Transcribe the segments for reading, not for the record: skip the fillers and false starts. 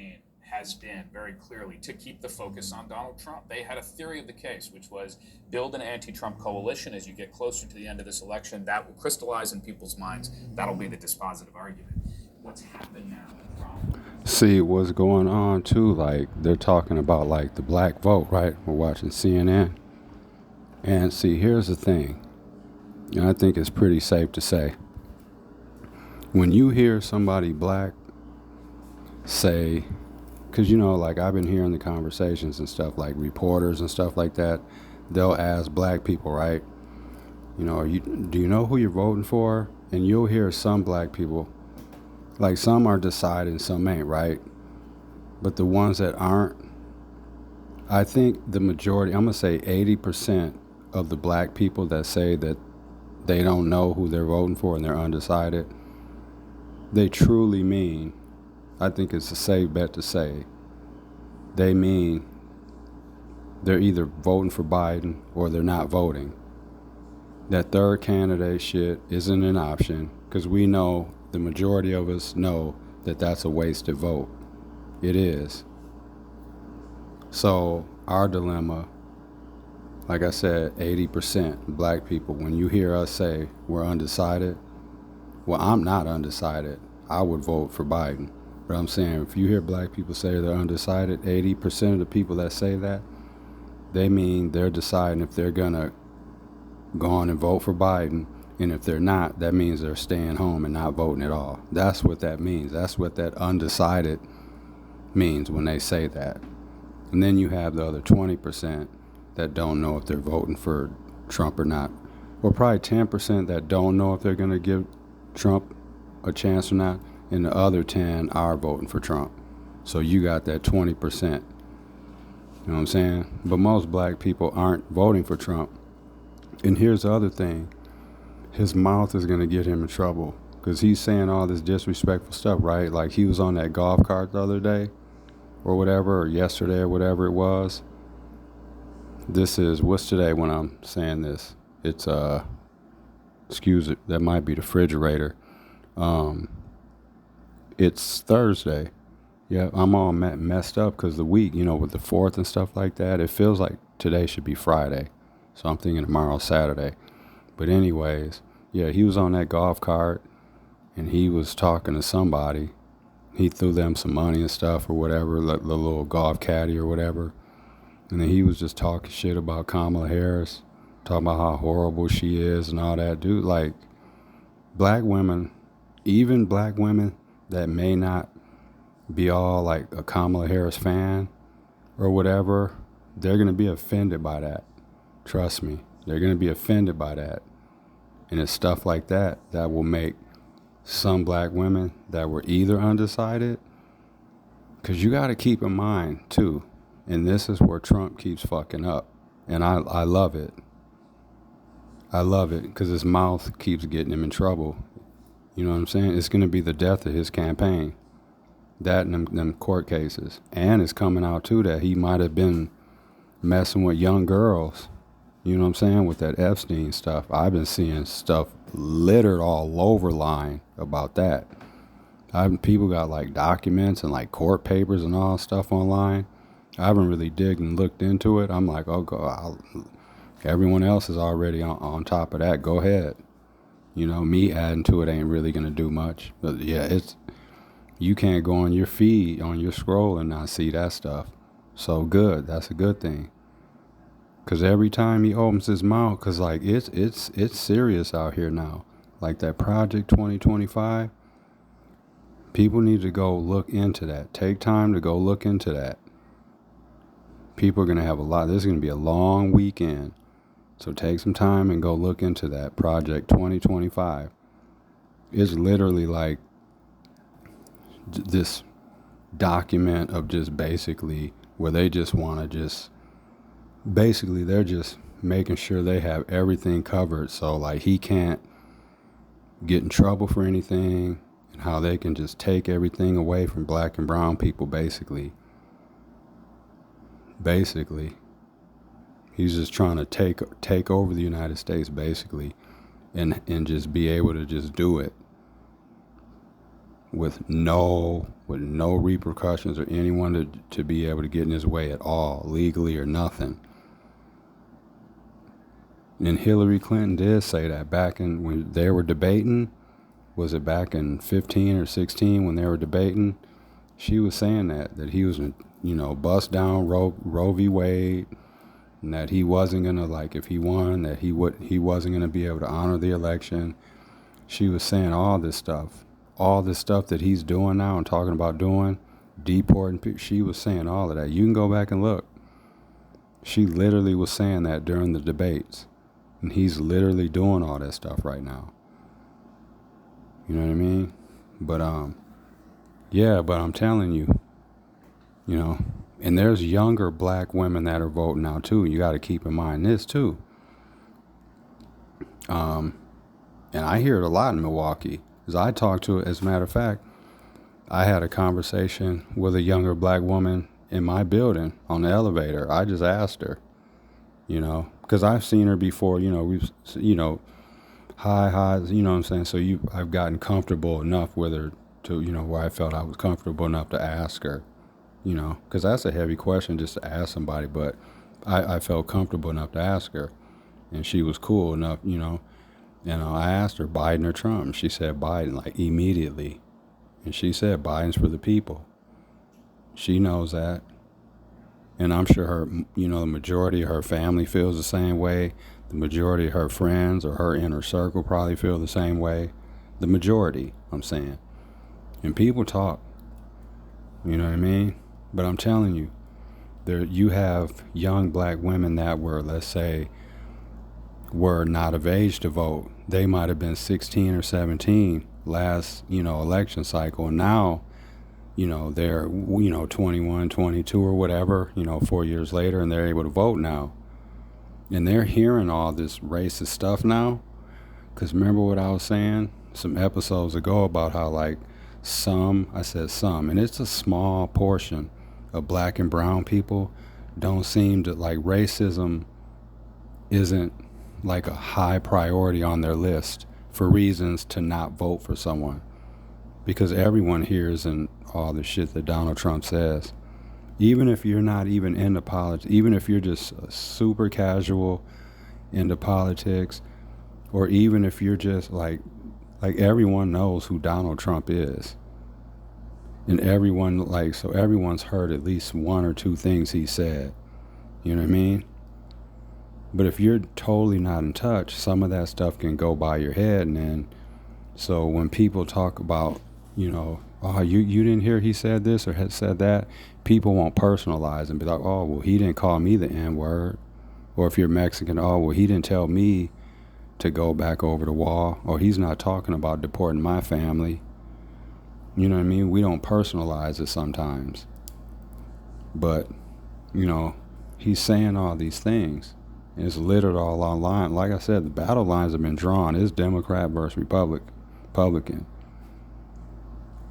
campaign has been very clearly to keep the focus on Donald Trump. They had a theory of the case, which was build an anti-Trump coalition as you get closer to the end of this election. That will crystallize in people's minds. That'll be the dispositive argument. What's happened now? See what's going on too, like they're talking about like the black vote, right? We're watching CNN. And see, here's the thing, and I think it's pretty safe to say, when you hear somebody black say, because like I've been hearing the conversations and stuff, like reporters and stuff like that, they'll ask black people, right, do you know who you're voting for? And you'll hear some black people, like some are deciding, some ain't, right? But the ones that aren't, I think the majority, I'm going to say 80% of the black people that say that they don't know who they're voting for and they're undecided, they truly mean, I think it's a safe bet to say, they mean they're either voting for Biden or they're not voting. That third candidate shit isn't an option, because we know, the majority of us know that that's a wasted vote. It is. So our dilemma, like I said, 80% black people, when you hear us say we're undecided, well, I'm not undecided. I would vote for Biden. But I'm saying, if you hear black people say they're undecided, 80% of the people that say that, they mean they're deciding if they're going to go on and vote for Biden. And if they're not, that means they're staying home and not voting at all. That's what that means. That's what that undecided means when they say that. And then you have the other 20% that don't know if they're voting for Trump or not. Or probably 10% that don't know if they're going to give Trump a chance or not. And the other 10 are voting for Trump. So you got that 20%. You know what I'm saying? But most black people aren't voting for Trump. And here's the other thing. His mouth is going to get him in trouble, because he's saying all this disrespectful stuff, right? Like he was on that golf cart the other day or whatever, or yesterday or whatever it was. This is, what's today when I'm saying this? It's, excuse it, that might be the refrigerator. It's Thursday. Yeah, I'm all messed up because the week, with the 4th and stuff like that, it feels like today should be Friday. So I'm thinking tomorrow's Saturday. But anyways, yeah, he was on that golf cart and he was talking to somebody. He threw them some money and stuff or whatever, the little golf caddy or whatever. And then he was just talking shit about Kamala Harris, talking about how horrible she is and all that. Dude, like, black women, even black women that may not be all like a Kamala Harris fan or whatever, they're going to be offended by that. Trust me. They're going to be offended by that. And it's stuff like that that will make some black women that were either undecided, because you got to keep in mind, too, and this is where Trump keeps fucking up. And I love it. I love it because his mouth keeps getting him in trouble. You know what I'm saying? It's going to be the death of his campaign. That and them court cases. And it's coming out, too, that he might have been messing with young girls. You know what I'm saying? With that Epstein stuff. I've been seeing stuff littered all over line about that. People got like documents and like court papers and all stuff online. I haven't really digged and looked into it. I'm like, oh, God, everyone else is already on top of that. Go ahead. Me adding to it ain't really going to do much. But yeah, you can't go on your feed, on your scroll and not see that stuff. So good. That's a good thing. Because every time he opens his mouth, because like it's serious out here now. Like that Project 2025, people need to go look into that. Take time to go look into that. People are going to have this is going to be a long weekend. So take some time and go look into that Project 2025. It's literally like this document of just basically where they just want to just, basically they're just making sure they have everything covered. So like he can't get in trouble for anything, and how they can just take everything away from black and brown people, basically. He's just trying to take over the United States, basically, and just be able to just do it with no with no repercussions or anyone to be able to get in his way at all, legally or nothing. And Hillary Clinton did say that back when they were debating. Was it back in 15 or 16 when they were debating? She was saying that he was, bust down Roe v. Wade, and that he wasn't gonna, like, if he won, that he wasn't gonna be able to honor the election. She was saying all this stuff that he's doing now and talking about doing, deporting people. She was saying all of that. You can go back and look. She literally was saying that during the debates. And he's literally doing all that stuff right now. You know what I mean? But, but I'm telling you, and there's younger black women that are voting now too. You got to keep in mind this too. And I hear it a lot in Milwaukee. As I talk to it, as a matter of fact, I had a conversation with a younger black woman in my building on the elevator. I just asked her, because I've seen her before, we've, highs, you know what I'm saying? So I've gotten comfortable enough with her to, where I felt I was comfortable enough to ask her, because that's a heavy question just to ask somebody, but I felt comfortable enough to ask her, and she was cool enough, I asked her, Biden or Trump? She said Biden, like, immediately. And she said Biden's for the people. She knows that. And I'm sure her, the majority of her family feels the same way. The majority of her friends or her inner circle probably feel the same way. The majority, I'm saying. And people talk. You know what I mean? But I'm telling you, you have young black women that were, let's say, were not of age to vote. They might have been 16 or 17 last, election cycle. And now, they're, 21, 22 or whatever, 4 years later, and they're able to vote now. And they're hearing all this racist stuff now. Because remember what I was saying some episodes ago about how, like, I said some, and it's a small portion of black and brown people don't seem to, like, racism isn't like a high priority on their list for reasons to not vote for someone. Because everyone hears and all the shit that Donald Trump says. Even if you're not even into politics, even if you're just super casual into politics, or even if you're just like everyone knows who Donald Trump is. And so everyone's heard at least one or two things he said. You know what I mean? But if you're totally not in touch, some of that stuff can go by your head. And then, so when people talk about, oh, you didn't hear he said this or had said that, people won't personalize and be like, oh, well, he didn't call me the N-word. Or if you're Mexican, oh, well, he didn't tell me to go back over the wall. Or he's not talking about deporting my family. You know what I mean? We don't personalize it sometimes. But, he's saying all these things. It's littered all online. Like I said, the battle lines have been drawn. It's Democrat versus Republican.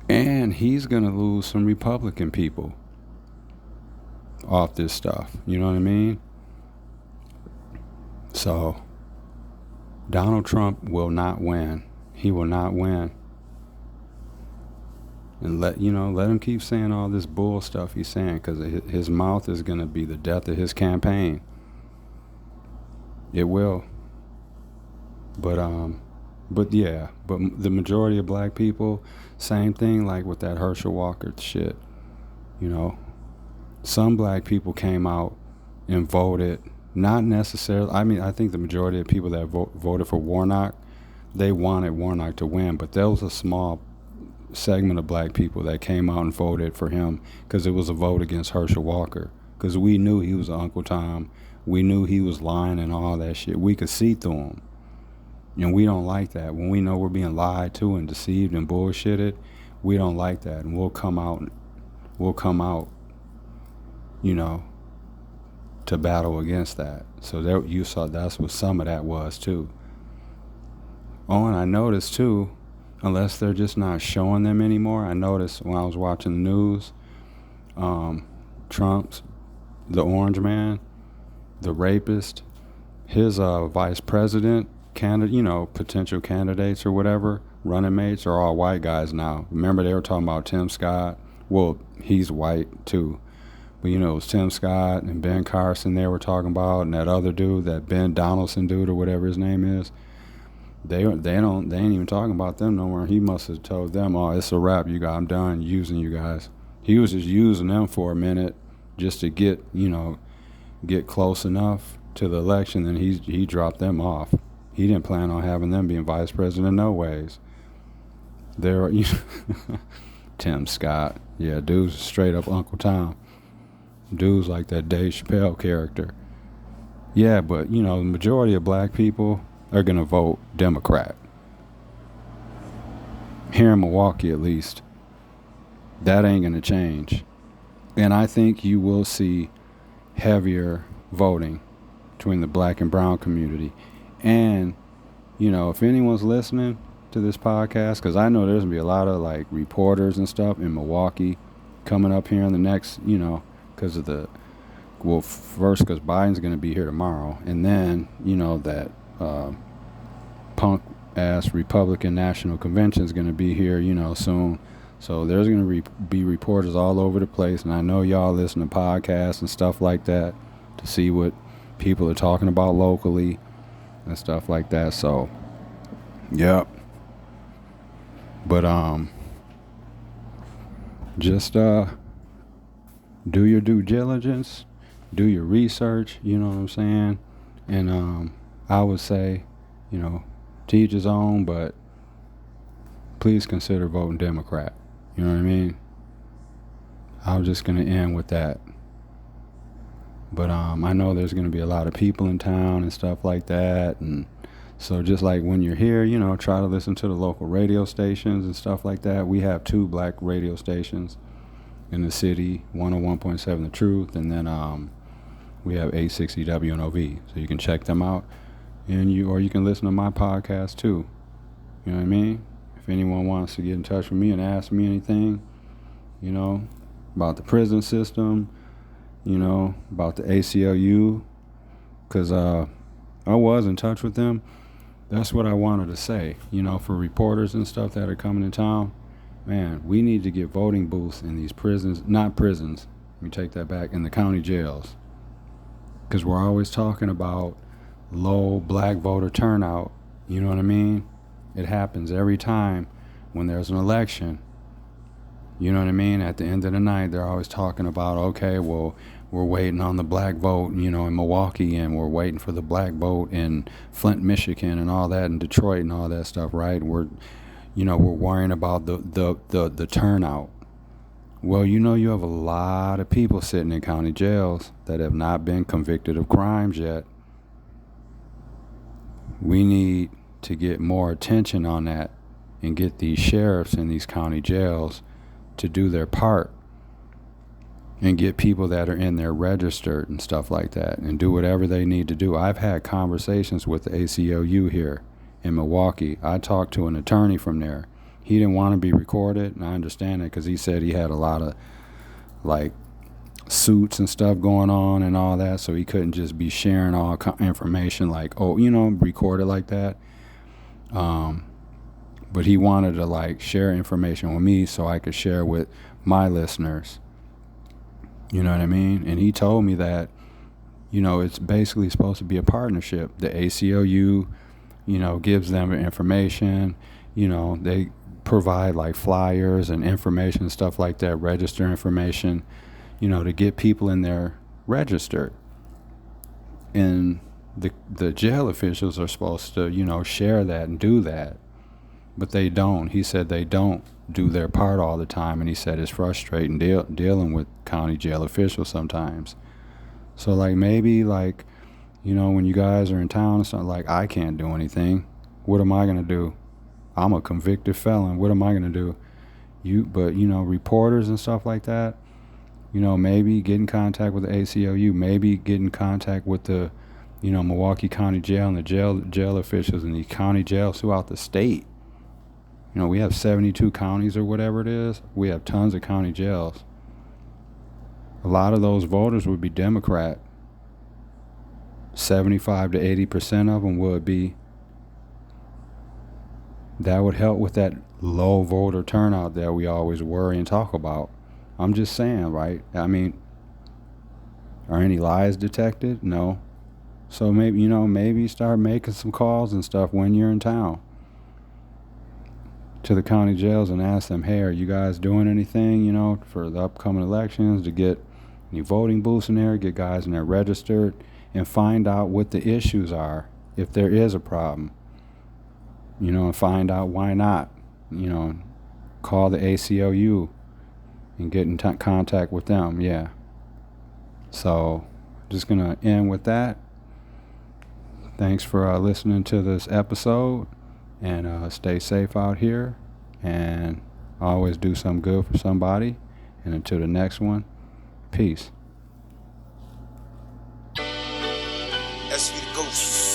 And he's going to lose some Republican people off this stuff. You know what I mean? So, Donald Trump will not win. He will not win. And let him keep saying all this bull stuff he's saying, because his mouth is going to be the death of his campaign. It will. But the majority of black people, same thing like with that Herschel Walker shit. Some black people came out and voted, not necessarily, I think the majority of people that voted for Warnock, they wanted Warnock to win, but there was a small segment of black people that came out and voted for him because it was a vote against Herschel Walker, because we knew he was Uncle Tom. We knew he was lying and all that shit. We could see through him. And we don't like that. When we know we're being lied to and deceived and bullshitted, we don't like that. And we'll come out, to battle against that. So there, you saw that's what some of that was too. Oh, and I noticed too, unless they're just not showing them anymore, I noticed when I was watching the news, Trump's, the orange man, the rapist, his vice president candidate, potential candidates or whatever, running mates are all white guys now. Remember they were talking about Tim Scott Well, he's white too. But you know, it was Tim Scott and Ben Carson they were talking about, and that other dude, that Ben Donaldson dude or whatever his name is. They ain't even talking about them no more. He must have told them, "Oh, it's a wrap. I'm done using you guys." He was just using them for a minute just to get close enough to the election. Then he dropped them off. He didn't plan on having them being vice president no ways. They're Tim Scott, yeah, dude's straight up Uncle Tom. Dude's like that Dave Chappelle character. Yeah, but the majority of black people are gonna vote Democrat. Here in Milwaukee, at least, that ain't gonna change. And I think you will see heavier voting between the black and brown community. And if anyone's listening to this podcast, because I know there's gonna be a lot of like reporters and stuff in Milwaukee coming up here in the next, because of first because Biden's gonna be here tomorrow, and then that punk ass Republican National Convention is gonna be here, soon. So there's gonna be reporters all over the place, and I know y'all listen to podcasts and stuff like that to see what people are talking about locally and stuff like that. So, yep. But just do your due diligence, do your research. You know what I'm saying? And I would say, to each his own, but please consider voting Democrat. You know what I mean? I'm just gonna end with that. But I know there's gonna be a lot of people in town and stuff like that, and so just like when you're here, try to listen to the local radio stations and stuff like that. We have 2 black radio stations in the city, 101.7 The Truth, and then we have 860 WNOV, so you can check them out, and you can listen to my podcast too. You know what I mean? If anyone wants to get in touch with me and ask me anything, about the prison system, about the ACLU, because I was in touch with them. That's what I wanted to say, for reporters and stuff that are coming to town. Man, we need to get voting booths in these prisons, not prisons, let me take that back, in the county jails. Because we're always talking about low black voter turnout, you know what I mean? It happens every time when there's an election. You know what I mean? At the end of the night, they're always talking about, okay, well, we're waiting on the black vote, in Milwaukee, and we're waiting for the black vote in Flint, Michigan, and all that, and Detroit, and all that stuff, right? We're worrying about the turnout. Well, you have a lot of people sitting in county jails that have not been convicted of crimes yet. We need to get more attention on that and get these sheriffs in these county jails to do their part and get people that are in there registered and stuff like that and do whatever they need to do. I've had conversations with the ACLU here in Milwaukee. I talked to an attorney from there. He didn't want to be recorded, and I understand it because he said he had a lot of like suits and stuff going on and all that, so he couldn't just be sharing all information like, recorded like that. But he wanted to like share information with me so I could share with my listeners. You know what I mean? And he told me that, it's basically supposed to be a partnership. The ACLU, gives them information. They provide like flyers and information, stuff like that, register information, to get people in there registered. And the jail officials are supposed to, share that and do that. But they don't. He said they don't do their part all the time, and he said it's frustrating dealing with county jail officials sometimes. So like maybe like, when you guys are in town and something, like I can't do anything. What am I gonna do? I'm a convicted felon. What am I gonna do? But reporters and stuff like that, maybe get in contact with the ACLU, maybe get in contact with the, Milwaukee County Jail and the jail officials in the county jails throughout the state. We have 72 counties or whatever it is. We have tons of county jails. A lot of those voters would be Democrat. 75 to 80% of them would be. That would help with that low voter turnout that we always worry and talk about. I'm just saying, right? I mean, are any lies detected? No. So maybe, maybe start making some calls and stuff when you're in town to the county jails and ask them, hey, are you guys doing anything, for the upcoming elections to get any voting booths in there, get guys in there registered, and find out what the issues are, if there is a problem, and find out why not, call the ACLU and get in contact with them, yeah. So, just going to end with that. Thanks for listening to this episode, and stay safe out here, and always do something good for somebody. And until the next one, peace. That's the ghost.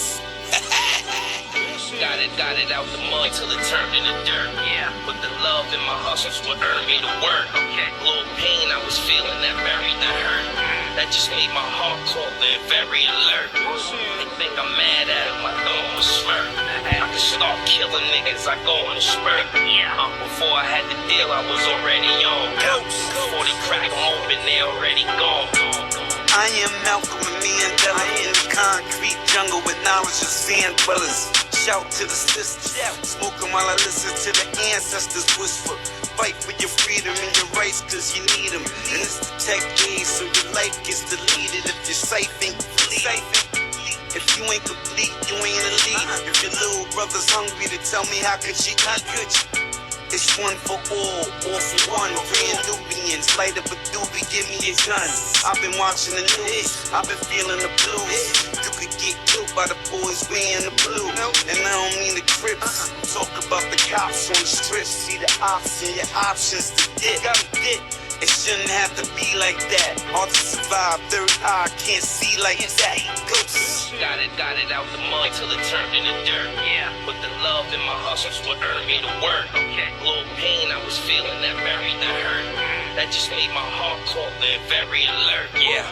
Got it out the mud till it turned into dirt. Yeah, put the love in my hustles what earned me the work. Okay, little pain I was feeling that buried the hurt. That just made my heart cold and very alert. They think I'm mad at him, I throw him a smirk. I can start killing niggas, I go on a spurt. Before I had the deal, I was already on. Before they crack them open, they already gone. I am Malcolm and Mandela in the concrete jungle with knowledge of sand dwellers. Shout to the sisters, smoking while I listen to the ancestors whisper. Fight for your freedom and your rights cause you need them. And it's the tech age so your life gets deleted if your sight ain't complete. If you ain't complete, you ain't elite. If your little brother's hungry to tell me how could you eat? It's one for all for one. Brand Nubians, light up a doobie, give me your gun. I've been watching the news, I've been feeling the blues. You could get killed by the boys wearing the blue. And I don't mean the Crips. Talk about the cops on the strip. See the option, your options to dip. It shouldn't have to be like that. Hard to survive, third eye, can't see like that. Ghosts. Got it out the mud till it turned into dirt. Yeah, put the love in my hustles what earned me the work. Okay, little pain I was feeling that buried the hurt. That just made my heart cold and very alert. Yeah,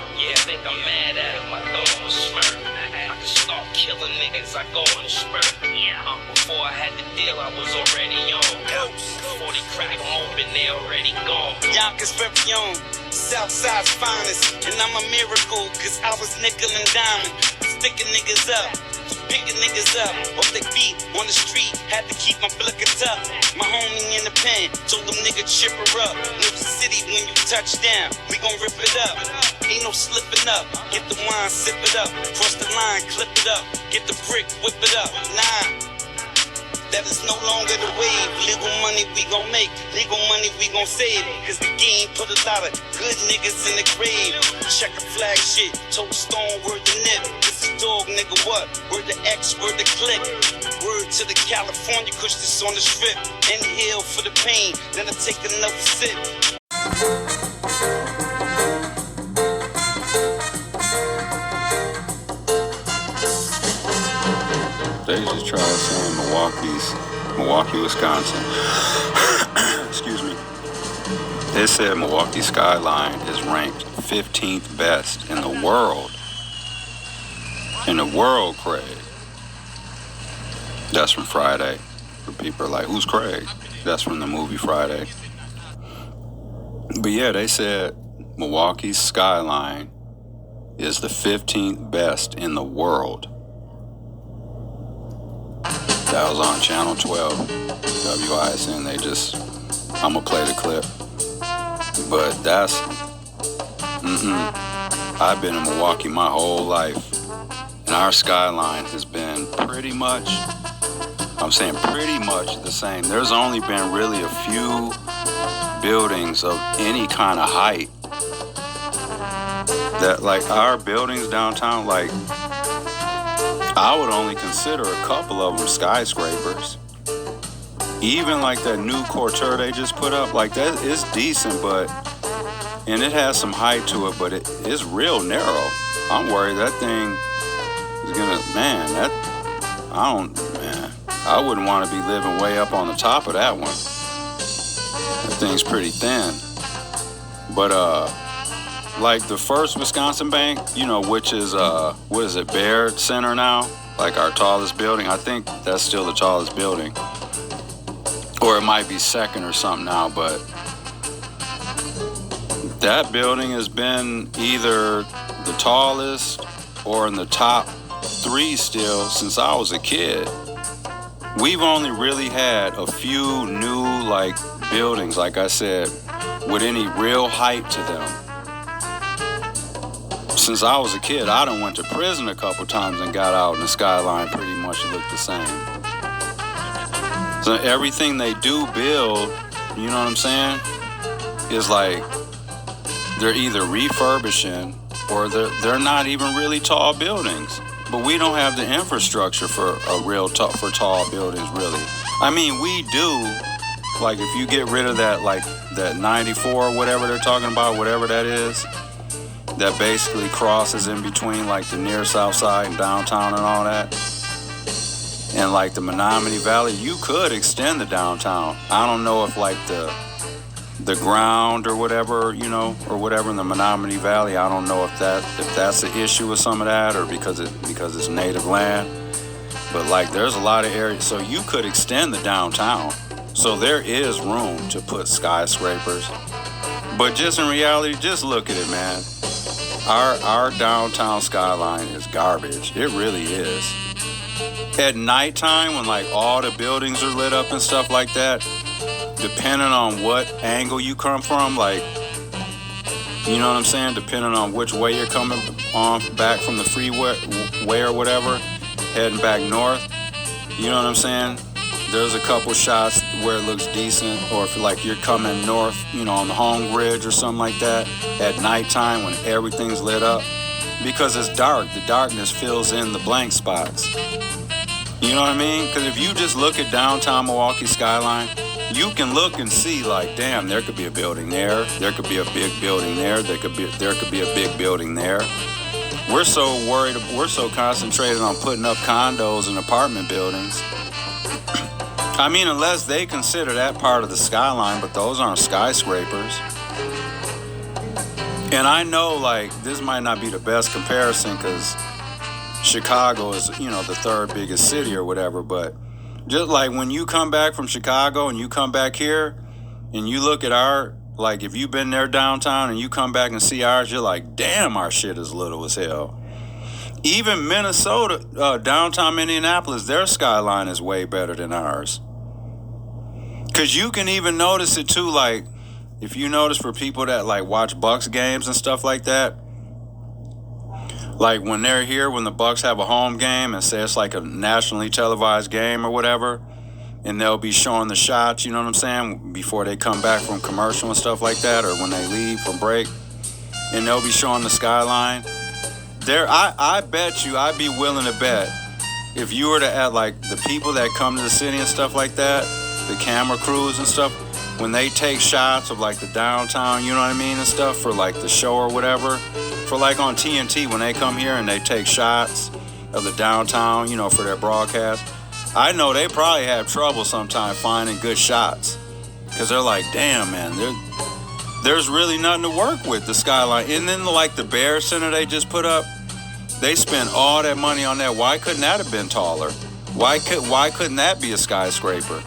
think I'm mad at him, I throw him a smirk. I can start killing niggas, I go on a spurt. Before I had the deal, I was already on. Before they crack them open, they already gone. Yonkers very own, Southside's finest. And I'm a miracle, cause I was nickel and diamond. Sticking niggas up, picking niggas up. Off their feet, on the street, had to keep my blickers up. My homie in the pen, told them nigga chip her up. New city when you touch down, we gon' rip it up. Ain't no slipping up, get the wine, sip it up. Cross the line, clip it up, get the brick, whip it up. Nah, that is no longer the wave. Legal money we gon' make, legal money we gon' save. Cause the game put a lot of good niggas in the grave. Check the flag shit, told Stone word the nip. This is dog nigga what? Word the X, word the click. Word to the California, push this on the strip. Inhale for the pain, then I take another sip. They just tried saying Milwaukee, Wisconsin. Excuse me. They said Milwaukee skyline is ranked 15th best in the world. In the world, Craig. That's from Friday. People are like, who's Craig? That's from the movie Friday. But yeah, they said Milwaukee's skyline is the 15th best in the world. That was on Channel 12, WISN. I'm going to play the clip. But that's, I've been in Milwaukee my whole life. And our skyline has been pretty much the same. There's only been really a few buildings of any kind of height. That, like, our buildings downtown, like, I would only consider a couple of them skyscrapers. Even like that new Couture they just put up, like that is decent, and it has some height to it, but it's real narrow. I'm worried that thing is gonna, I wouldn't want to be living way up on the top of that one. That thing's pretty thin. But like the first Wisconsin Bank, which is, what is it, Baird Center now? Like our tallest building. I think that's still the tallest building. Or it might be second or something now, but That building has been either the tallest or in the top 3 still since I was a kid. We've only really had a few new like buildings, like I said, with any real height to them. Since I was a kid, I done went to prison a couple times and got out, and the skyline pretty much looked the same. So everything they do build, you know what I'm saying, is like they're either refurbishing or they're not even really tall buildings. But we don't have the infrastructure for for tall buildings, really. I mean, we do. Like, if you get rid of that, like that 94, whatever they're talking about, whatever that is, that basically crosses in between like the near South Side and downtown and all that, and like the Menominee Valley, you could extend the downtown. I don't know if like the ground or whatever, you know, or whatever in the Menominee Valley, I don't know if that's the issue with some of that, or because it's native land. But like there's a lot of areas, so you could extend the downtown. So there is room to put skyscrapers. But just in reality, just look at it, man. Our downtown skyline is garbage. It really is. At nighttime, when like all the buildings are lit up and stuff like that, depending on what angle you come from, like, you know what I'm saying? Depending on which way you're coming on back from the freeway or whatever, heading back north, you know what I'm saying? There's a couple shots where it looks decent, or if like you're coming north, you know, on the Home Bridge or something like that, at nighttime when everything's lit up, because it's dark. The darkness fills in the blank spots. You know what I mean? Because if you just look at downtown Milwaukee skyline, you can look and see like, damn, there could be a building there. There could be a big building there. There could be a big building there. We're so worried. We're so concentrated on putting up condos and apartment buildings. I mean, unless they consider that part of the skyline, but those aren't skyscrapers. And I know, like, this might not be the best comparison because Chicago is, you know, the 3rd biggest city or whatever, but just like when you come back from Chicago and you come back here and you look at our, like, if you've been there downtown and you come back and see ours, you're like, damn, our shit is little as hell. Even Minnesota, downtown Indianapolis, their skyline is way better than ours. Because you can even notice it too, like, if you notice for people that, like, watch Bucks games and stuff like that, like, when they're here, when the Bucks have a home game and say it's like a nationally televised game or whatever, and they'll be showing the shots, you know what I'm saying, before they come back from commercial and stuff like that, or when they leave from break, and they'll be showing the skyline. There, I bet you, I'd be willing to bet, if you were to add, like, the people that come to the city and stuff like that, the camera crews and stuff, when they take shots of, like, the downtown, you know what I mean, and stuff, for, like, the show or whatever, for, like, on TNT, when they come here and they take shots of the downtown, you know, for their broadcast, I know they probably have trouble sometimes finding good shots, because they're like, damn, man, there's really nothing to work with, the skyline. And then, like, the Bear Center they just put up, they spent all that money on that. Why couldn't that have been taller? Why couldn't that be a skyscraper?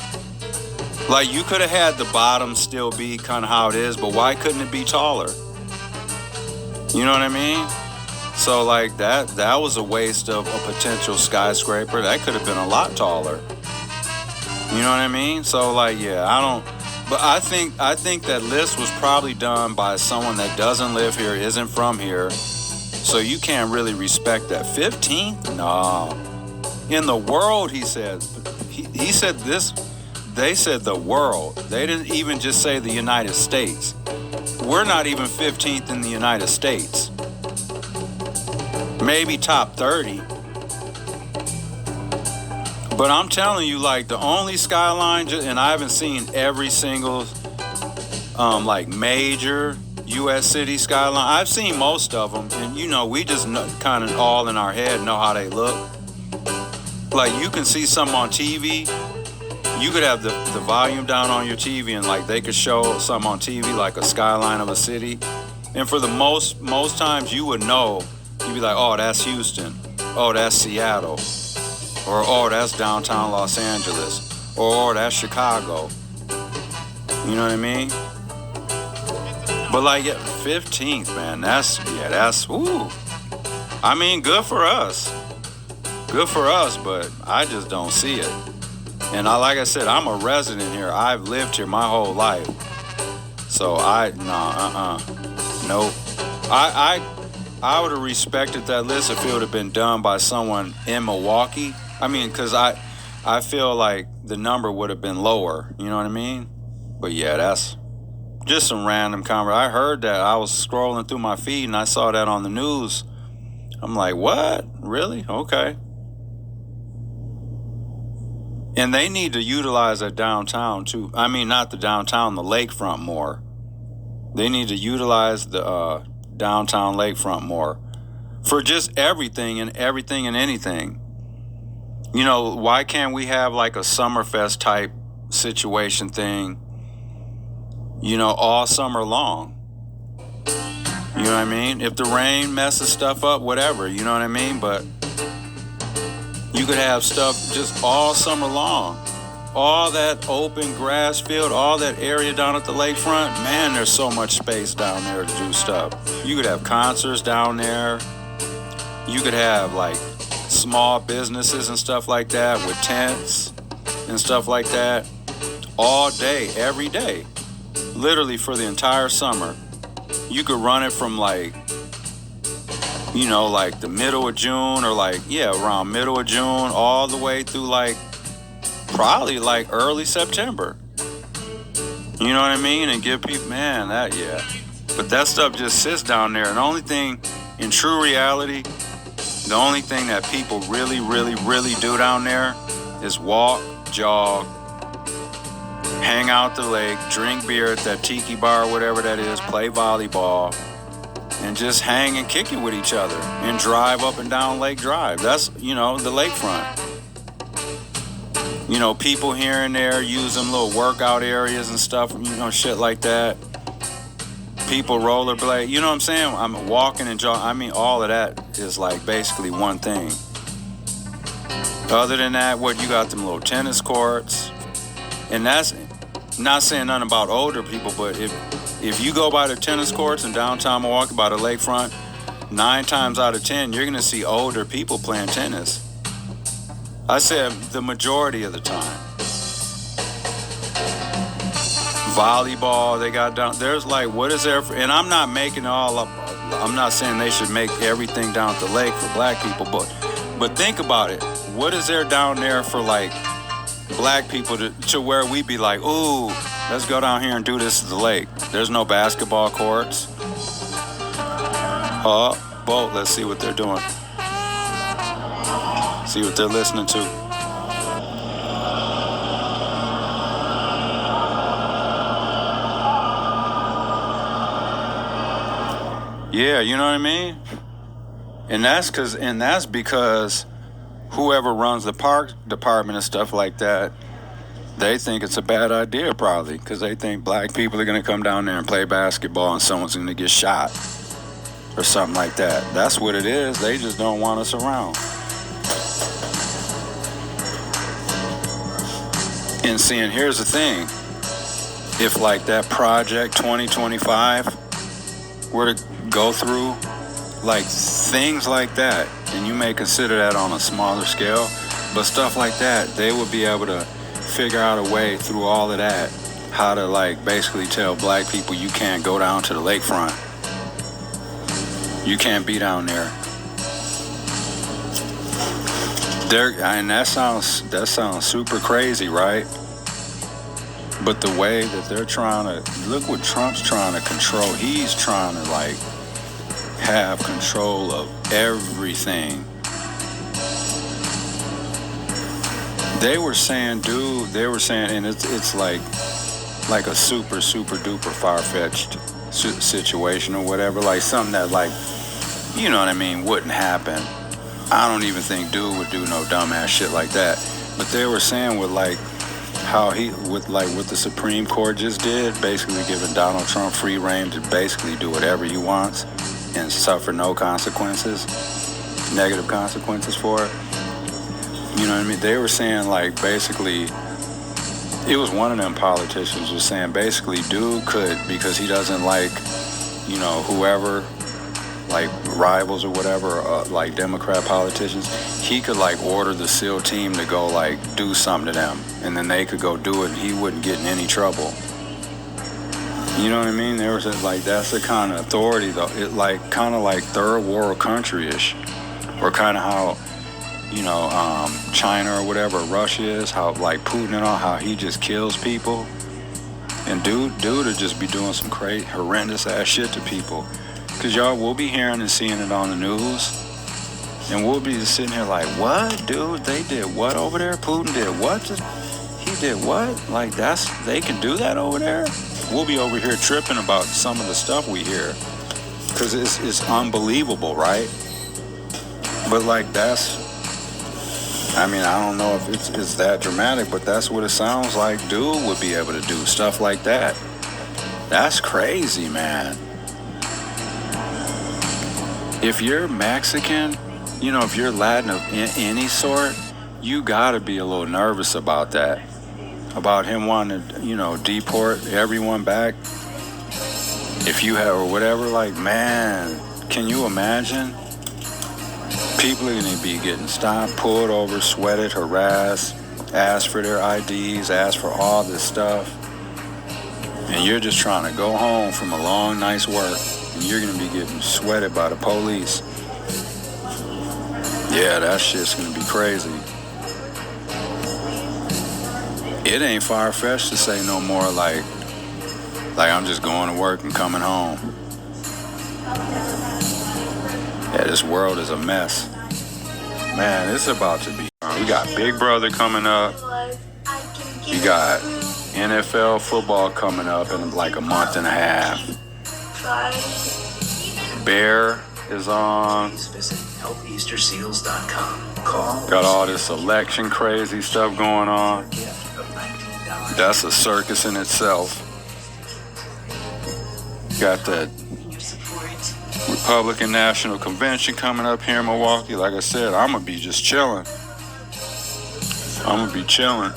Like, you could have had the bottom still be kind of how it is, but why couldn't it be taller? You know what I mean? So, like, that was a waste of a potential skyscraper. That could have been a lot taller. You know what I mean? So, like, yeah, but I think that list was probably done by someone that doesn't live here, isn't from here. So you can't really respect that. 15th? No. In the world, he said. He said this. They said the world. They didn't even just say the United States. We're not even 15th in the United States. Maybe top 30. But I'm telling you, like, the only skyline, and I haven't seen every single, like, major U.S. city skyline. I've seen most of them, and, you know, we just kind of all in our head know how they look. Like, you can see some on TV. You could have the volume down on your TV, and, like, they could show some on TV, like a skyline of a city. And for the most times, you would know. You'd be like, oh, that's Houston. Oh, that's Seattle. Or, oh, that's downtown Los Angeles. Or, oh, that's Chicago. You know what I mean? But like 15th, man, that's ooh. I mean, good for us. Good for us, but I just don't see it. And like I said, I'm a resident here. I've lived here my whole life. So nope. I would have respected that list if it would have been done by someone in Milwaukee. I mean, because I feel like the number would have been lower. You know what I mean? But yeah, that's just some random conversation. I heard that. I was scrolling through my feed and I saw that on the news. I'm like, what? Really? Okay. And they need to utilize that downtown too. I mean, not the downtown, the lakefront more. They need to utilize the downtown lakefront more for just everything and anything. You know, why can't we have like a Summerfest type situation thing, you know, all summer long? You know what I mean? If the rain messes stuff up, whatever, you know what I mean? But you could have stuff just all summer long. All that open grass field, all that area down at the lakefront, man, there's so much space down there to do stuff. You could have concerts down there. You could have like small businesses and stuff like that with tents and stuff like that all day, every day, literally for the entire summer. You could run it from like, you know, like the middle of June or like, yeah, around middle of June all the way through like probably like early September. You know what I mean? And give people, man, that, yeah. But that stuff just sits down there. And the only thing, in true reality, the only thing that people really, really, really do down there is walk, jog, hang out the lake, drink beer at that tiki bar or whatever that is, play volleyball, and just hang and kick it with each other and drive up and down Lake Drive. That's, you know, the lakefront. You know, people here and there use them little workout areas and stuff, you know, shit like that. People rollerblade, you know what I'm saying? I'm walking and jogging. I mean, all of that is like basically one thing. Other than that, what you got them little tennis courts. And that's not saying nothing about older people, but if you go by the tennis courts in downtown Milwaukee by the lakefront, 9 times out of 10, you're going to see older people playing tennis. I said the majority of the time. Volleyball, they got down. There's like, what is there for, and I'm not making it all up. I'm not saying they should make everything down at the lake for black people, but think about it. What is there down there for like black people to where we be like, ooh, let's go down here and do this at the lake? There's no basketball courts. Boat, let's see what they're doing. See what they're listening to. Yeah, you know what I mean? And that's because whoever runs the park department and stuff like that, they think it's a bad idea probably, because they think black people are going to come down there and play basketball and someone's going to get shot or something like that. That's what it is. They just don't want us around. And seeing, here's the thing. If like that project 2025 were to go through, like things like that, and you may consider that on a smaller scale, but stuff like that, they would be able to figure out a way through all of that, how to like basically tell black people you can't go down to the lakefront. You can't be down there. And that sounds super crazy, right? But the way that they're trying to, look what Trump's trying to control. He's trying to like have control of everything. They were saying, and it's like a super duper far-fetched situation or whatever, like something that like, you know what I mean, wouldn't happen. I don't even think dude would do no dumbass shit like that. But they were saying with like how he, with like what the Supreme Court just did, basically giving Donald Trump free reign to basically do whatever he wants and suffer no consequences, negative consequences for it. You know what I mean? They were saying like basically it was one of them politicians was saying basically dude could, because he doesn't like, whoever, like rivals or whatever, like Democrat politicians, he could like order the SEAL team to go like do something to them, and then they could go do it and he wouldn't get in any trouble. You know what I mean? There was like, that's the kind of authority though. It like kind of like third world country-ish, or kind of how, China or whatever, Russia is, how like Putin and all, how he just kills people. And dude would just be doing some crazy, horrendous ass shit to people. Cause y'all will be hearing and seeing it on the news. And we'll be just sitting here like, what, dude? They did what over there? Putin did what? He did what? Like they can do that over there? We'll be over here tripping about some of the stuff we hear. Cause it's unbelievable, right? But like I don't know if it's that dramatic, but that's what it sounds like dude would be able to do, stuff like that. That's crazy, man. If you're Mexican, if you're Latin of any sort, you gotta be a little nervous about that. About him wanting to, deport everyone back. If you have, or whatever, like, man, can you imagine? People are going to be getting stopped, pulled over, sweated, harassed, asked for their IDs, asked for all this stuff. And you're just trying to go home from a long night's work, and you're going to be getting sweated by the police. Yeah, that shit's going to be crazy. It ain't far-fetched to say no more like I'm just going to work and coming home. Yeah, this world is a mess. Man, it's about to be. We got Big Brother coming up. We got NFL football coming up in like a month and a half. Bear is on. Visit helpeasterseals.com. Got all this election crazy stuff going on. That's a circus in itself. Got that Republican National Convention coming up here in Milwaukee. Like I said, I'm going to be just chilling. I'm going to be chilling.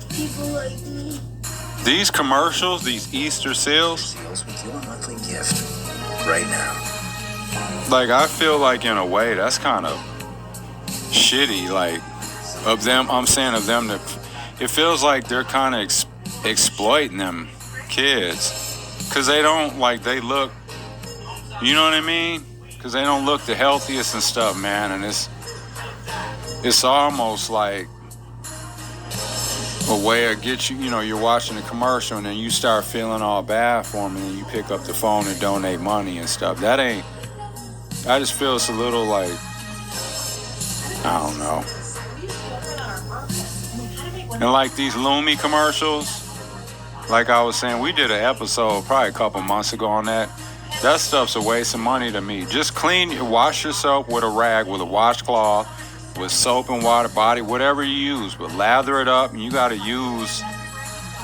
People like me. These commercials, these Easter sales. With your monthly gift right now. Like, I feel like in a way that's kind of shitty. Like, of them, I'm saying of them, that it feels like they're kind of exploiting them kids. Because they don't, like, they look, you know what I mean? Because they don't look the healthiest and stuff, man. And it's almost like a way to get you, you're watching a commercial and then you start feeling all bad for them and then you pick up the phone and donate money and stuff. That ain't, I just feel it's a little like, I don't know. And like these Lumi commercials, like I was saying, we did an episode probably a couple months ago on that. That stuff's a waste of money to me. Just wash yourself with a rag, with a washcloth, with soap and water, body, whatever you use, but lather it up, and you got to use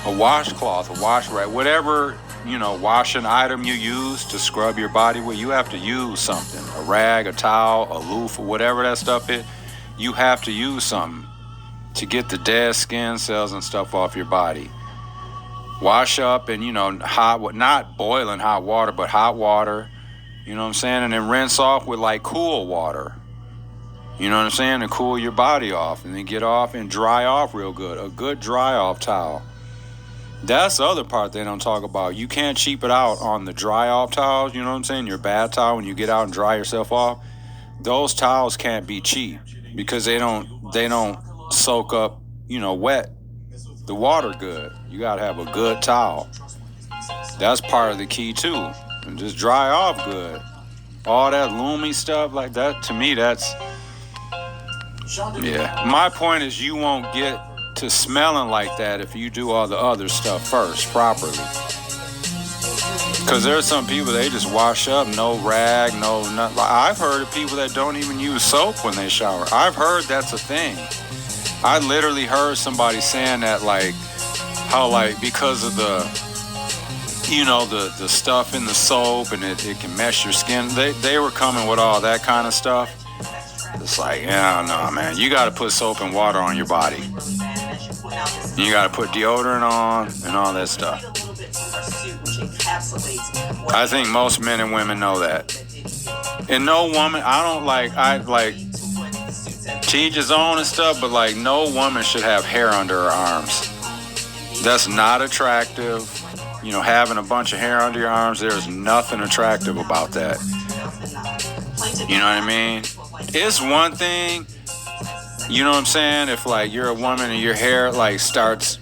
a washcloth, a wash rag, whatever, washing item you use to scrub your body with, you have to use something. A rag, a towel, a loofah, whatever that stuff is, you have to use something to get the dead skin cells and stuff off your body. Wash up in, hot, not boiling hot water, but hot water, you know what I'm saying? And then rinse off with like cool water, you know what I'm saying? To cool your body off and then get off and dry off real good. A good dry off towel. That's the other part they don't talk about. You can't cheap it out on the dry off towels, you know what I'm saying? Your bath towel, when you get out and dry yourself off, those towels can't be cheap because they don't soak up, wet. The water good. You gotta have a good towel. That's part of the key too. And just dry off good. All that Lumi stuff like that, to me, that's, yeah. My point is you won't get to smelling like that if you do all the other stuff first, properly. Because there's some people, they just wash up, no rag, no nothing. I've heard of people that don't even use soap when they shower. I've heard that's a thing. I literally heard somebody saying that, like, how, like, because of the stuff in the soap and it can mess your skin. They were coming with all that kind of stuff. It's like, yeah, no, man, you got to put soap and water on your body. You gotta put deodorant on and all that stuff. I think most men and women know that. And no woman, I like to each his own and stuff, but like no woman should have hair under her arms. That's not attractive. You know, having a bunch of hair under your arms, there's nothing attractive about that. You know what I mean? It's one thing, you know what I'm saying, if like you're a woman and your hair like starts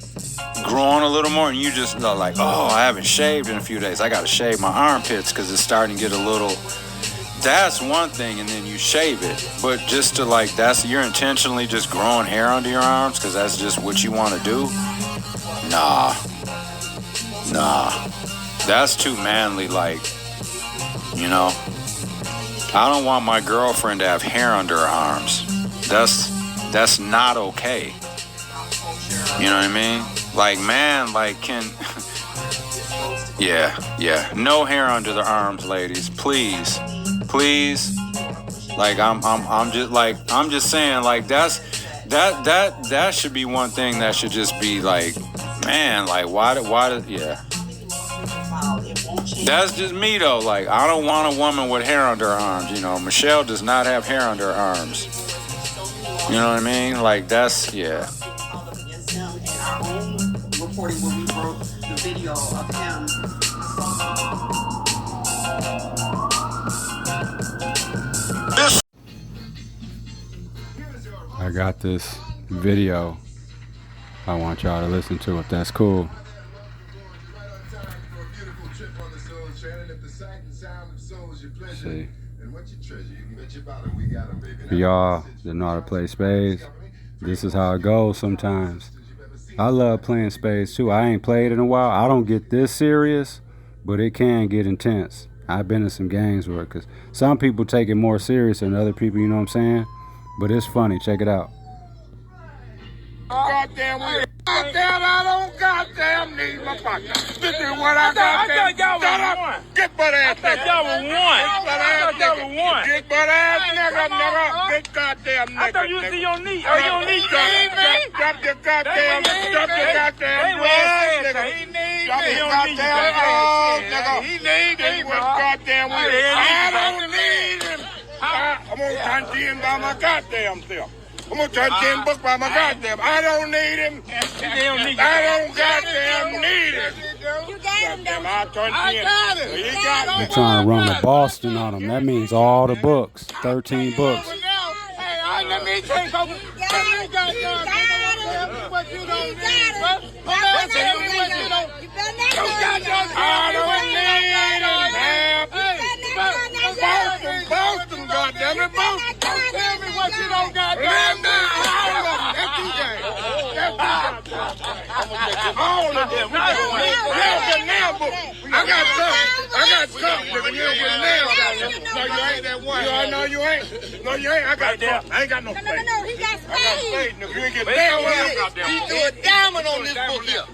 growing a little more and you just like, oh, I haven't shaved in a few days. I gotta shave my armpits because it's starting to get a little, that's one thing, and then you shave it. But just to like, you're intentionally just growing hair under your arms because that's just what you want to do? Nah. That's too manly, like, you know. I don't want my girlfriend to have hair under her arms. That's not okay. You know what I mean? Like, man, like, yeah. No hair under the arms, ladies. Please. Like, I'm just saying, like, that should be one thing that should just be like, man, like, why, yeah. That's just me though. Like, I don't want a woman with hair under her arms. You know, Michelle does not have hair under her arms. You know what I mean? Like, that's, yeah. Reporting where we broke the video of him. I got this video. I want y'all to listen to it. That's cool. See. For y'all that know how to play spades, this is how it goes sometimes. I love playing spades too. I ain't played in a while. I don't get this serious, but it can get intense. I've been in some games where, because some people take it more serious than other people, you know what I'm saying? But it's funny. Check it out. Goddamn weird. Goddamn, I don't goddamn need my partner. This is what I got. I thought y'all was one. Get butt ass nigga. I thought y'all was one. Get butt ass nigga. Get goddamn nigga. I thought you was your knee. Oh, your knee. Drop your goddamn nigga. He need drop your goddamn nigga. He need it. Goddamn weird. I don't need him. I'm gonna turn to him by my goddamn self. I'm gonna turn 10 books by my goddamn. I don't need him. I don't goddamn need him. You got him, though. I got him. He got him. They're trying to run the Boston on him. That means all the books. 13 books. Hey, let me take over. Tell me what you don't need. What you don't need. Tell me what you don't need. I don't need him, man. Boston, goddammit, Boston. Tell me what you don't got. Let me that's all of them. I got cup, nigga. You don't get nails. No, you ain't that one. No, you ain't. No, you ain't. I got cup. I ain't got no space. No, he got space. I got space, nigga. You ain't get nails. He threw a diamond on this book here.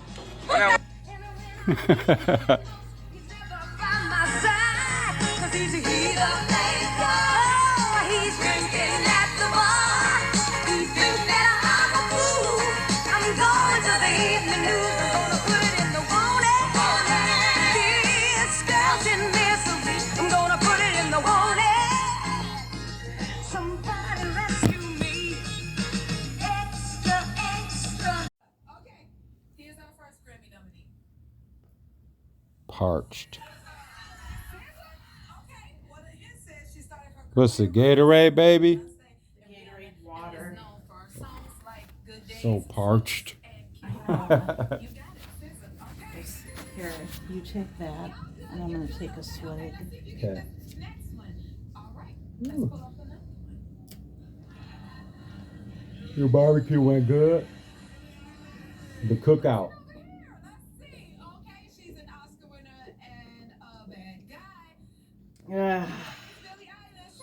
He's drinking at the bar. He thinks that I'm a fool. I'm going to the evening news. I'm gonna put it in the warning. This girl's in misery. I'm gonna put it in the warning. Somebody rescue me. Extra. Okay, here's our first Grammy nominee. Parched. Okay, well, the hit says she started her What's the Gatorade, baby? Gatorade water. known for songs like Good Days. So parched. You got it, Susan. Okay. Here, you take that, and I'm gonna take a swig. Okay. Next one. All right. Let's pull up the next one. Your barbecue went good. The cookout. Let's see. Okay, she's an Oscar winner and a bad guy. Ugh, Billie Eilish.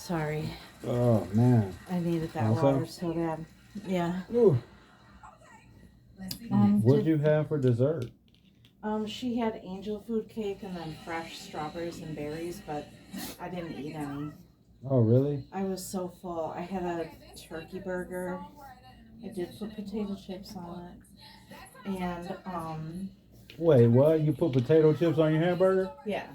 sorry. Oh man. I needed that Also? water so bad. Yeah. Ooh. Let's see. What'd you have for dessert? She had angel food cake and then fresh strawberries and berries, but I didn't eat any. Oh really? I was so full. I had a turkey burger I did put potato chips on it. And, Wait, what? You put potato chips on your hamburger? yeah.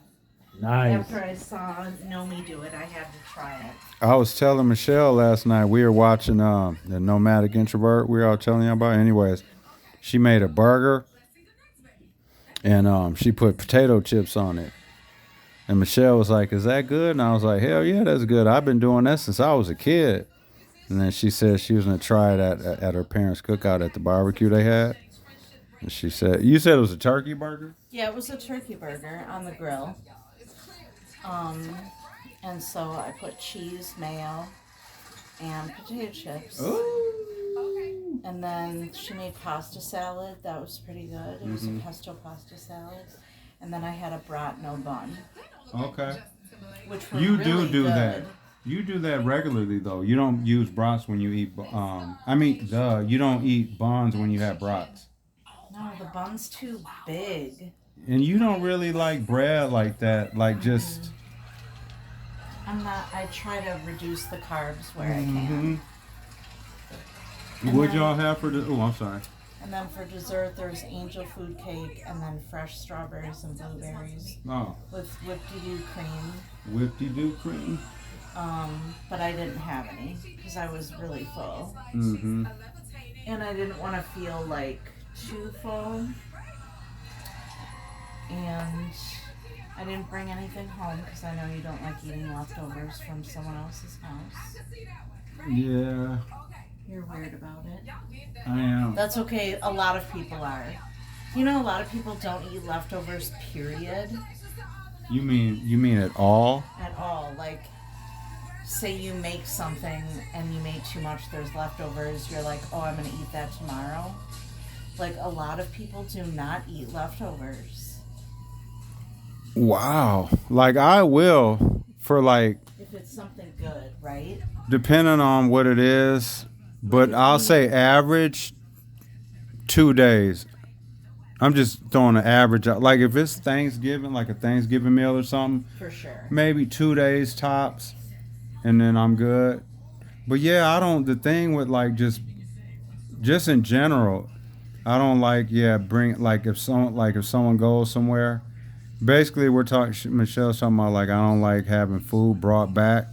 Nice. After I saw Nomi do it, I had to try it. I was telling Michelle last night, we were watching the Nomadic Introvert we were all telling you about. Anyways, she made a burger and she put potato chips on it. And Michelle was like, is that good? And I was like, hell yeah, that's good. I've been doing that since I was a kid. And then she said she was going to try it at her parents' cookout at the barbecue they had. And she said, you said it was a turkey burger? Yeah, it was a turkey burger on the grill. And so I put cheese, mayo, and potato chips. Ooh. And then she made pasta salad. That was pretty good. It was a pesto pasta salad. And then I had a brat no bun. Okay. Which were You really do good. that. You do that regularly, though. You don't use brats when you eat, you don't eat buns when you have brats. No, the bun's too big. And you don't really like bread like that, like just... I try to reduce the carbs where I can. What'd y'all have for the... Oh, I'm sorry. And then for dessert, there's angel food cake and then fresh strawberries and blueberries Oh, with whipped-doo cream. whip-de-doo cream. But I didn't have any because I was really full. Mm-hmm. And I didn't want to feel like too full. And I didn't bring anything home because I know you don't like eating leftovers from someone else's house. Yeah, You're weird about it. I am. That's okay. A lot of people are. You know, a lot of people don't eat leftovers, period, You mean at all? at all. Like, say you make something and you made too much, there's leftovers, you're like, oh, I'm going to eat that tomorrow. Like, a lot of people do not eat leftovers. Wow. Like, I will for like, If it's something good, right? depending on what it is, but I'll say average 2 days. I'm just throwing an average out. Like if it's Thanksgiving, like a Thanksgiving meal or something, For sure. maybe 2 days tops, and then I'm good. But yeah, I don't. The thing with like just in general, I don't like bring like if someone goes somewhere. Basically, we're talking. Michelle's talking about like I don't like having food brought back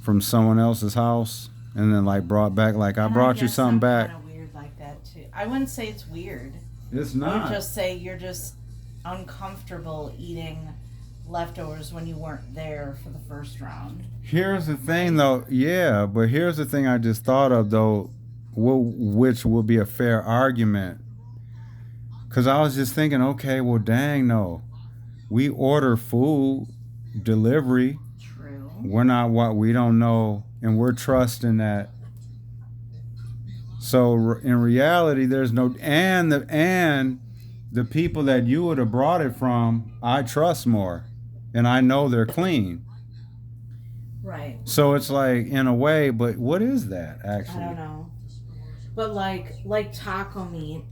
from someone else's house and then like brought back like I And brought you guess something I'm back. kind of weird like that too. I wouldn't say it's weird. It's I would not. just say you're just uncomfortable eating leftovers when you weren't there for the first round. Here's the thing, though. Yeah, but here's the thing I just thought of, though, which will be a fair argument. Because I was just thinking, okay, well, dang, no. We order food, delivery. True. We're not what we don't know, and we're trusting that. So in reality, there's no... And the people that you would have brought it from, I trust more. And I know they're clean. Right. So it's like in a way, but what is that actually? I don't know. But like taco meat,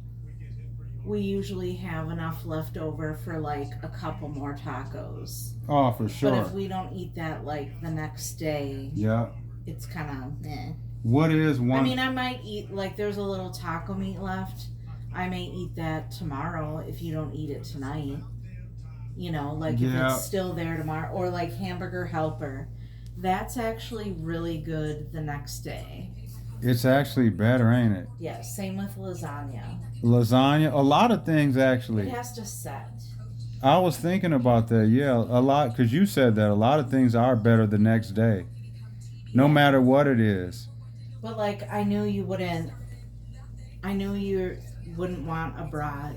we usually have enough left over for like a couple more tacos. Oh, for sure. But if we don't eat that like the next day, Yeah. it's kind of meh. What is one? I mean, I might eat, like there's a little taco meat left. I may eat that tomorrow if you don't eat it tonight. You know, like if Yeah. it's still there tomorrow. Or like hamburger helper. That's actually really good the next day. It's actually better, ain't it? Yeah, same with lasagna. Lasagna, a lot of things It actually. has to set. I was thinking about that. Yeah, a lot because you said that a lot of things are better the next day, no matter what it is. But like, I knew you wouldn't want a brat.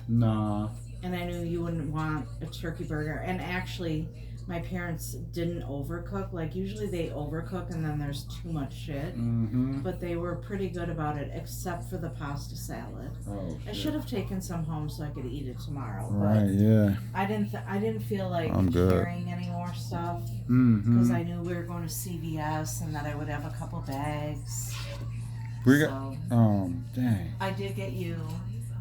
Nah. And I knew you wouldn't want a turkey burger. And actually, my parents didn't overcook. Like, usually they overcook and then there's too much shit. Mm-hmm. But they were pretty good about it, except for the pasta salad. Oh, I shit. should have taken some home so I could eat it tomorrow. Right. Yeah. But I didn't feel like I'm good. carrying any more stuff. Mm-hmm. Because I knew we were going to CVS and that I would have a couple bags. We got. So, Dang. I did get you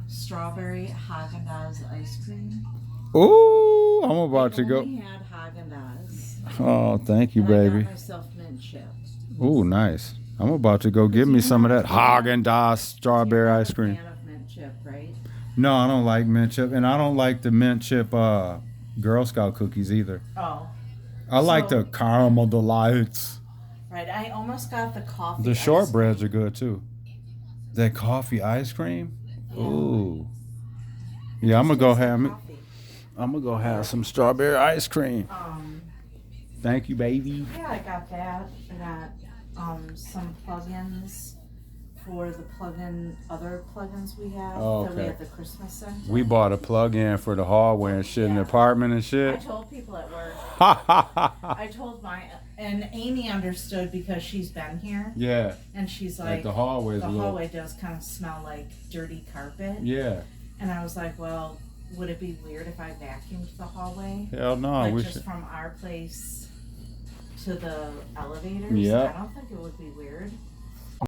strawberry Haagen-Dazs ice cream. Ooh, I'm about to I go. only had Haagen-Dazs. Oh, thank you, And I baby. got myself mint chip. Ooh, nice. I'm about to go get me some of that Haagen-Dazs strawberry You're not ice cream. a fan of mint chip, right? No, I don't like mint chip, and I don't like the mint chip Girl Scout cookies either. Oh, I like So- the caramel delights. right. I almost got the coffee. The ice shortbreads are good too. That coffee ice cream. Yeah. Ooh. Yeah, I'm gonna go Tastes like have me. coffee. I'm gonna go have some strawberry ice cream. Thank you, baby. Yeah, I got that. I got some plugins for the other plugins we have Oh, that we okay. have the Christmas center. We bought a plug-in for the hallway and shit in the Yeah. apartment and I shit. told people at work. Ha I told and Amy understood because she's been here, Yeah, and she's like like, the hallway's the a little. hallway does kind of smell like dirty carpet. Yeah. And I was like, well, would it be weird if I vacuumed the hallway? Hell no, Like we just should. from our place to the elevators? Yeah. I don't think it would be weird.